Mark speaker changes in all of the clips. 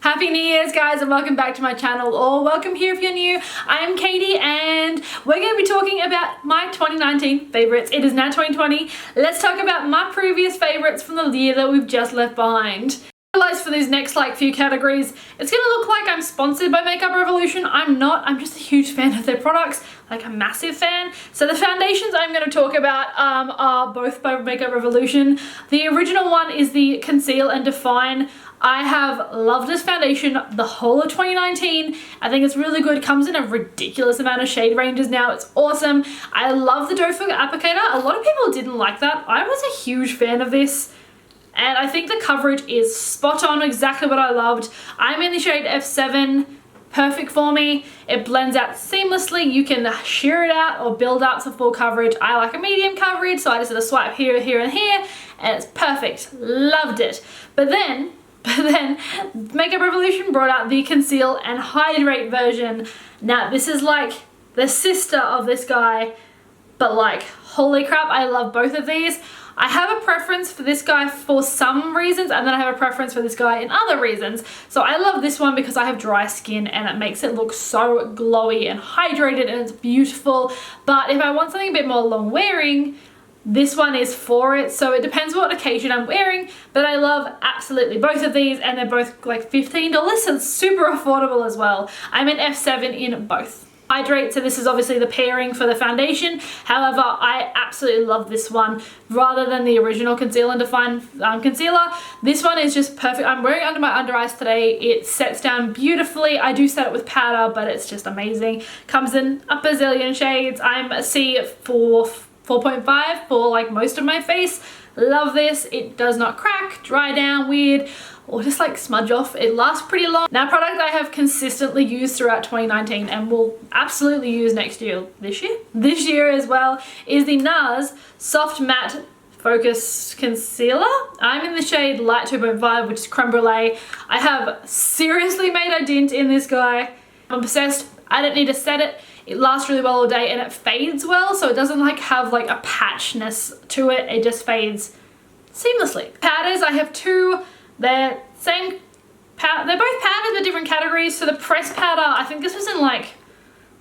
Speaker 1: Happy New Year's, guys, and welcome back to my channel, or welcome here if you're new. I'm Katie and we're going to be talking about my 2019 favorites. It is now 2020. Let's talk about my previous favorites from the year that we've just left behind. I realized for these next few categories, it's going to look like I'm sponsored by Makeup Revolution. I'm not. I'm just a huge fan of their products, like a massive fan. So the foundations I'm going to talk about are both by Makeup Revolution. The original one is the Conceal and Define. I have loved this foundation the whole of 2019. I think it's really good. It comes in a ridiculous amount of shade ranges now. It's awesome. I love the doe foot applicator. A lot of people didn't like that. I was a huge fan of this. And I think the coverage is spot on, exactly what I loved. I'm in the shade F7, perfect for me. It blends out seamlessly. You can sheer it out or build out to full coverage. I like a medium coverage, so I just did a swipe here, here, and here, and it's perfect. Loved it. But then Makeup Revolution brought out the Conceal and Hydrate version. Now, this is like the sister of this guy, but like, holy crap, I love both of these. I have a preference for this guy for some reasons, and then I have a preference for this guy in other reasons. So I love this one because I have dry skin and it makes it look so glowy and hydrated, and it's beautiful. But if I want something a bit more long wearing, this one is for it. So it depends what occasion I'm wearing, but I love absolutely both of these, and they're both like $15, so it's super affordable as well. I'm in F7 in both. Hydrate, so this is obviously the pairing for the foundation. However, I absolutely love this one rather than the original Conceal and Define concealer. This one is just perfect. I'm wearing it under my under eyes today. It sets down beautifully. I do set it with powder, but it's just amazing. Comes in a bazillion shades. I'm a C4.5 for like most of my face. Love this. It does not crack, dry down weird, or just like smudge off. It lasts pretty long. Now, a product I have consistently used throughout 2019 and will absolutely use this year as well, is the NARS Soft Matte Focus Concealer. I'm in the shade Light 2.5, which is Creme Brulee. I have seriously made a dent in this guy. I'm obsessed. I don't need to set it. It lasts really well all day, and it fades well, so it doesn't like have like a patchness to it. It just fades seamlessly. Powders, I have two. They're both powders but different categories. So the pressed powder, I think this was in like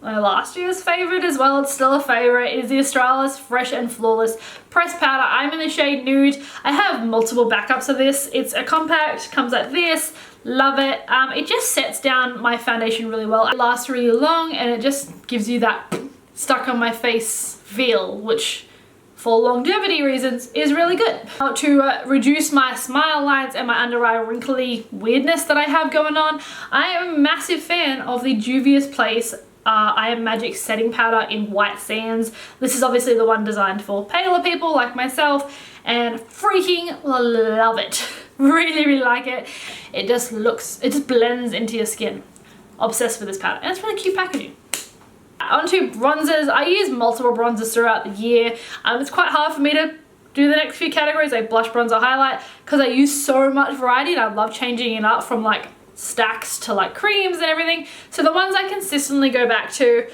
Speaker 1: my last year's favorite as well. It's still a favorite. It is the Australis Fresh and Flawless pressed powder. I'm in the shade Nude. I have multiple backups of this. It's a compact, comes like this. Love it. It just sets down my foundation really well. It lasts really long, and it just gives you that stuck on my face feel, which for longevity reasons is really good. Now, to reduce my smile lines and my under eye wrinkly weirdness that I have going on, I am a massive fan of the Juvia's Place I Am Magic setting powder in White Sands. This is obviously the one designed for paler people like myself, and freaking love it. Really, really like it. It just blends into your skin. Obsessed with this powder, and it's really cute packaging. Onto bronzers. I use multiple bronzers throughout the year. It's quite hard for me to do the next few categories, like blush, bronzer, highlight, because I use so much variety, and I love changing it up from like stacks to like creams and everything. So the ones I consistently go back to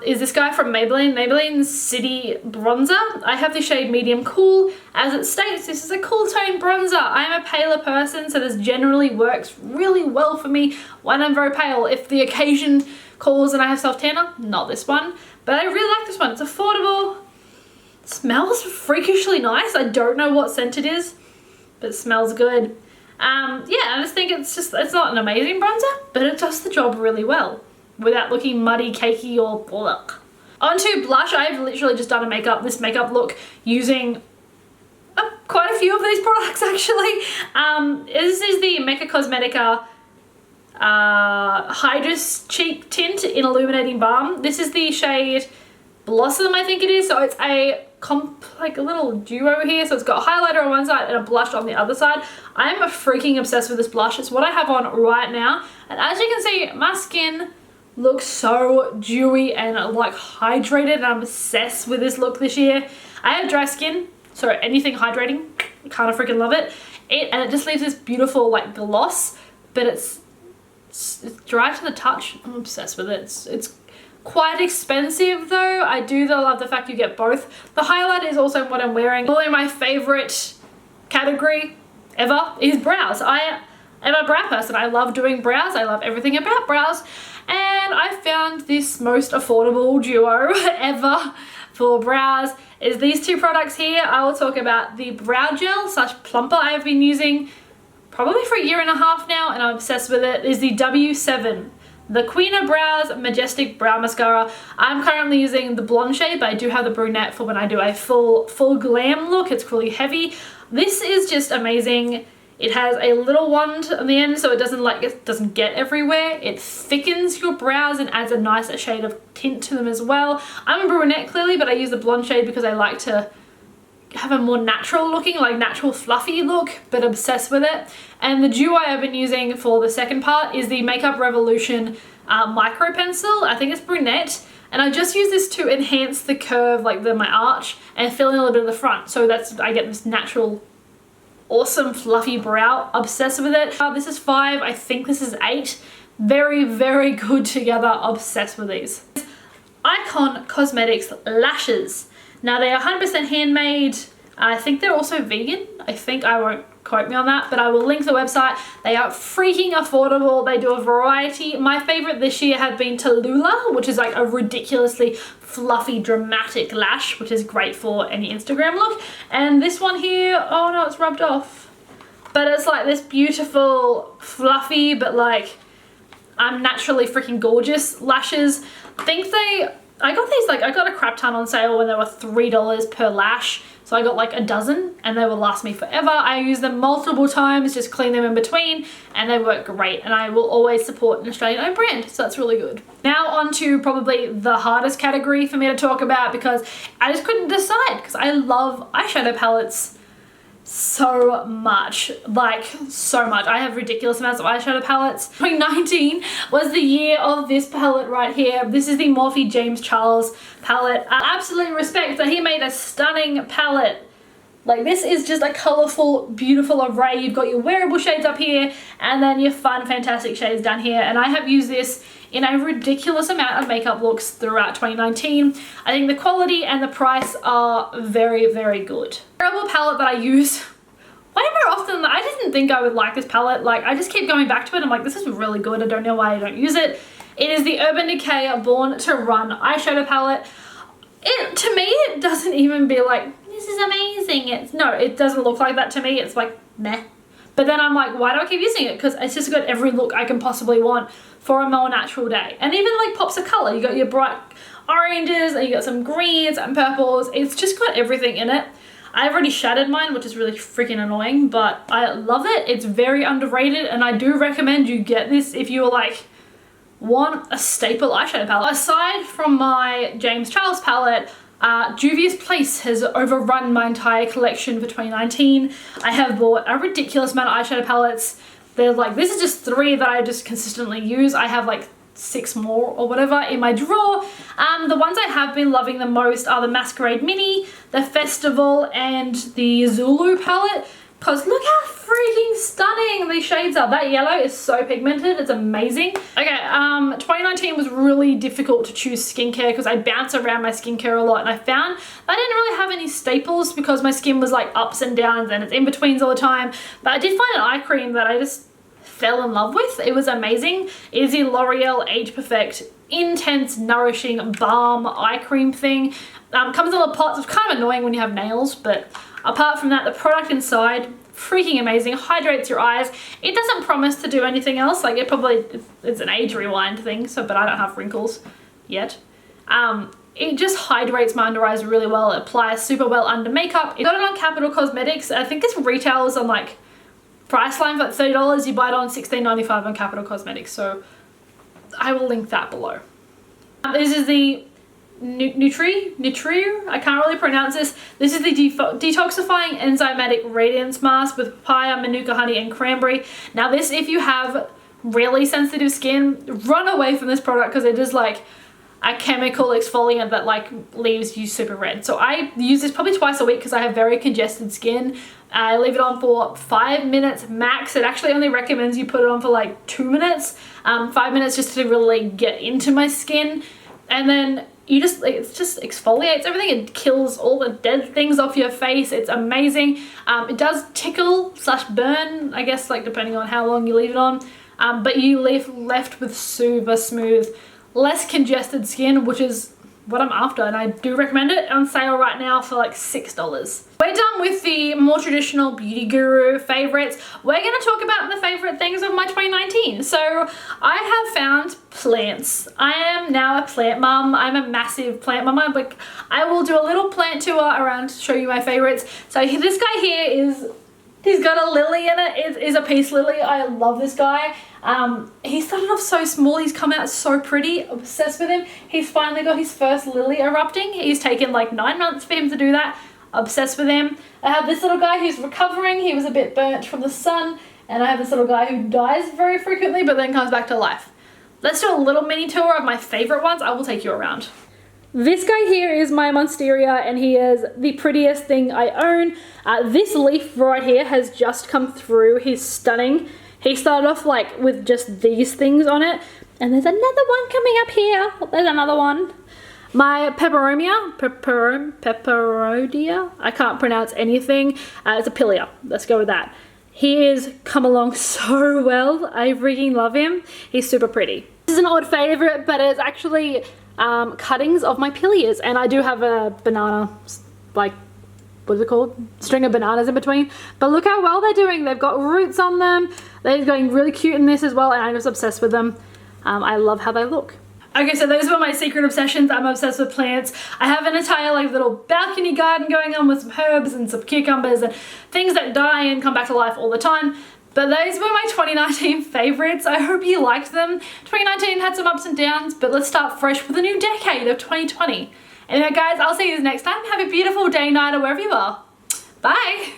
Speaker 1: is this guy from Maybelline City Bronzer. I have the shade Medium Cool. As it states, this is a cool tone bronzer. I'm a paler person, so this generally works really well for me when I'm very pale. If the occasion calls and I have self tanner, not this one, but I really like this one. It's affordable. It smells freakishly nice. I don't know what scent it is, but it smells good. Yeah, I just think it's not an amazing bronzer, but it does the job really well without looking muddy, cakey, or ugh. Onto blush. I've literally just done this makeup look using quite a few of these products actually. This is the Mecca Cosmetica Hydrous Cheek Tint in Illuminating Balm. This is the shade Blossom, I think it is. So it's like a little duo here. So it's got a highlighter on one side and a blush on the other side. I am freaking obsessed with this blush. It's what I have on right now. And as you can see, my skin looks so dewy and like hydrated, and I'm obsessed with this look this year. I have dry skin, so anything hydrating, kind of freaking love it. And it just leaves this beautiful like gloss, but it's dry to the touch. I'm obsessed with it. It's quite expensive though. I do love the fact you get both. The highlight is also what I'm wearing. Probably my favorite category ever is brows. I am a brow person. I love doing brows. I love everything about brows. And I found this most affordable duo ever for brows is these two products here. I will talk about the brow gel slash plumper I have been using probably for 1.5 years now, and I'm obsessed with it. Is the W7, the Queen of Brows Majestic Brow Mascara. I'm currently using the blonde shade, but I do have the brunette for when I do a full glam look. It's really heavy. This is just amazing. It has a little wand on the end, so it doesn't get everywhere. It thickens your brows and adds a nicer shade of tint to them as well. I'm a brunette clearly, but I use the blonde shade because I like to have a more natural looking, like natural fluffy look, but obsessed with it. And the duo I've been using for the second part is the Makeup Revolution micro pencil. I think it's brunette. And I just use this to enhance the curve, like my arch, and fill in a little bit of the front. So I get this natural, awesome fluffy brow. Obsessed with it. This is 5, I think this is 8. Very, very good together. Obsessed with these. Icon Cosmetics lashes. Now they are 100% handmade. I think they're also vegan. I won't quote me on that, but I will link the website. They are freaking affordable. They do a variety. My favorite this year have been Tallulah, which is like a ridiculously fluffy, dramatic lash, which is great for any Instagram look. And this one here, oh no, it's rubbed off. But it's like this beautiful, fluffy, but like I'm naturally freaking gorgeous lashes. I got these, I got a crap ton on sale when they were $3 per lash. So I got like a dozen and they will last me forever. I use them multiple times, just clean them in between, and they work great. And I will always support an Australian owned brand. So that's really good. Now on to probably the hardest category for me to talk about, because I just couldn't decide, because I love eyeshadow palettes so much, like so much. I have ridiculous amounts of eyeshadow palettes. 2019 was the year of this palette right here. This is the Morphe James Charles palette. I absolutely respect that he made a stunning palette. Like this is just a colorful, beautiful array. You've got your wearable shades up here and then your fun, fantastic shades down here. And I have used this in a ridiculous amount of makeup looks throughout 2019. I think the quality and the price are very, very good. Wearable palette that I use way more often. I didn't think I would like this palette. Like I just keep going back to it. I'm like, this is really good. I don't know why I don't use it. It is the Urban Decay Born to Run eyeshadow palette. To me, it doesn't even be like, this is amazing. No, it doesn't look like that to me. It's like, meh. But then I'm like, why do I keep using it? Because it's just got every look I can possibly want for a more natural day. And even like pops of color. You got your bright oranges and you got some greens and purples. It's just got everything in it. I've already shattered mine, which is really freaking annoying, but I love it. It's very underrated, and I do recommend you get this if you're like, want a staple eyeshadow palette. Aside from my James Charles palette, Juvia's Place has overrun my entire collection for 2019. I have bought a ridiculous amount of eyeshadow palettes. They're like, this is just 3 that I just consistently use. I have like 6 more or whatever in my drawer. The ones I have been loving the most are the Masquerade Mini, the Festival, and the Zulu palette. Because look how freaking stunning these shades are. That yellow is so pigmented. It's amazing. Okay, 2019 was really difficult to choose skincare because I bounce around my skincare a lot, and I found I didn't really have any staples because my skin was like ups and downs and it's in betweens all the time. But I did find an eye cream that I just fell in love with. It was amazing. It is the L'Oreal Age Perfect Intense Nourishing Balm eye cream thing. Comes in little pots. It's kind of annoying when you have nails, but apart from that, the product inside, freaking amazing. Hydrates your eyes. It doesn't promise to do anything else. Like it's an age rewind thing, but I don't have wrinkles yet. It just hydrates my under eyes really well. It applies super well under makeup. It got it on Capital Cosmetics. I think this retails on like Priceline for like $30. You buy it on $16.95 on Capital Cosmetics. So I will link that below. This is the Nutriu, I can't really pronounce this. This is the Detoxifying Enzymatic Radiance Mask with papaya, manuka honey, and cranberry. Now this, if you have really sensitive skin, run away from this product because it is like a chemical exfoliant that like leaves you super red. So I use this probably twice a week because I have very congested skin. I leave it on for 5 minutes max. It actually only recommends you put it on for like 2 minutes. 5 minutes just to really get into my skin. And then it just exfoliates everything. It kills all the dead things off your face. It's amazing. It does tickle / burn, I guess, like depending on how long you leave it on. But you leave left with super smooth, less congested skin, which is what I'm after, and I do recommend it. On sale right now for like $6. We're done with the more traditional Beauty Guru favorites. We're going to talk about the favorite things of my 2019. So I have found plants. I am now a plant mum. I'm a massive plant mum. I will do a little plant tour around to show you my favorites. So this guy here he's got a lily in it. It is a peace lily. I love this guy. He started off so small. He's come out so pretty. Obsessed with him. He's finally got his first lily erupting. He's taken like 9 months for him to do that. Obsessed with him. I have this little guy who's recovering. He was a bit burnt from the sun. And I have this little guy who dies very frequently but then comes back to life. Let's do a little mini tour of my favorite ones. I will take you around. This guy here is my Monstera, and he is the prettiest thing I own. This leaf right here has just come through. He's stunning. He started off like with just these things on it, and there's another one coming up here. There's another one. My peperodia, I can't pronounce anything. It's a pilia. Let's go with that. He has come along so well. I freaking love him. He's super pretty. This is an odd favorite, but it's actually cuttings of my pillias, and I do have a banana, like, what is it called? String of bananas in between. But look how well they're doing. They've got roots on them. They're going really cute in this as well, and I'm just obsessed with them. I love how they look. Okay, so those were my secret obsessions. I'm obsessed with plants. I have an entire like little balcony garden going on with some herbs and some cucumbers and things that die and come back to life all the time. But those were my 2019 favorites. I hope you liked them. 2019 had some ups and downs, but let's start fresh with a new decade of 2020. Anyway guys, I'll see you next time. Have a beautiful day, night, or wherever you are. Bye!